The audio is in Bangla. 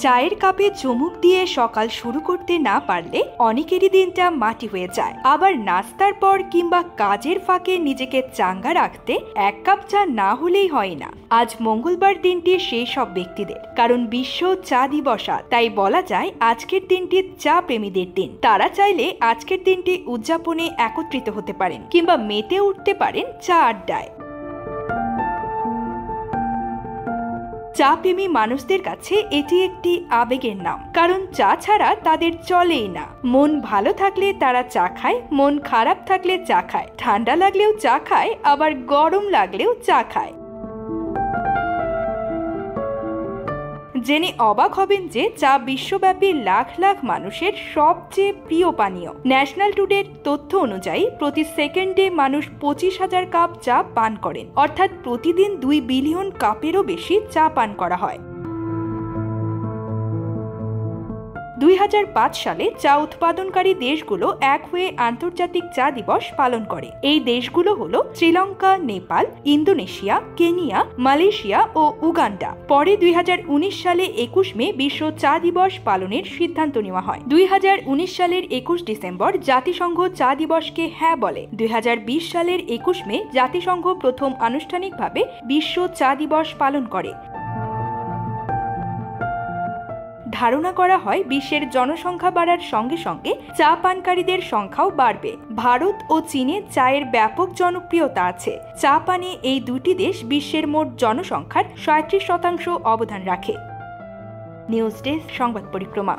চায়ের কাপে চুমুক দিয়ে সকাল শুরু করতে না পারলে অনেকেরই দিনটা মাটি হয়ে যায়। আবার নাস্তার পর কিংবা কাজের ফাঁকে নিজেকে চাঙ্গা রাখতে এক কাপ চা না হলেই হয় না। আজ মঙ্গলবার দিনটি সেই সব ব্যক্তিদের, কারণ বিশ্ব চা দিবস। তাই বলা যায় আজকের দিনটি চা প্রেমীদের দিন। তারা চাইলে আজকের দিনটি উদযাপনে একত্রিত হতে পারেন কিংবা মেতে উঠতে পারেন চা আড্ডায়। চা প্রেমী মানুষদের কাছে এটি একটি আবেগের নাম, কারণ চা ছাড়া তাদের চলেই না। মন ভালো থাকলে তারা চা খায়, মন খারাপ থাকলে চা খায়, ঠান্ডা লাগলেও চা খায়, আবার গরম লাগলেও চা খায়। জেনে অবাক হবেন যে চা বিশ্বব্যাপী লাখ লাখ মানুষের সবচেয়ে প্রিয় পানীয়। ন্যাশনাল টুডের তথ্য অনুযায়ী প্রতি সেকেন্ডে মানুষ 25,000 কাপ চা পান করেন, অর্থাৎ প্রতিদিন 2 বিলিয়ন কাপেরও বেশি চা পান করা হয়। 2005 সালে চা উৎপাদনকারী দেশগুলো এক হয়ে আন্তর্জাতিক চা দিবস পালন করে। এই দেশগুলো হলো Sri Lanka, Nepal, Indonesia, Kenya, Malaysia ও উগান্ডা। পরে 2019 সালে 21 মে বিশ্ব চা দিবস পালনের সিদ্ধান্ত নেওয়া হয়। 2019 সালের 21 ডিসেম্বর জাতিসংঘ চা দিবসকে হ্যাঁ বলে। 2020 সালের 21 মে জাতিসংঘ প্রথম আনুষ্ঠানিকভাবে বিশ্ব চা দিবস পালন করে। ধারণা করা হয় বিশ্বের জনসংখ্যা বাড়ার সঙ্গে সঙ্গে চা পানকারীদের সংখ্যাও বাড়বে। ভারত ও চীনে চায়ের ব্যাপক জনপ্রিয়তা আছে। চা পানে এই দুটি দেশ বিশ্বের মোট জনসংখ্যার 37% অবদান রাখে। নিউজ ডেস্ক, সংবাদ পরিক্রমা।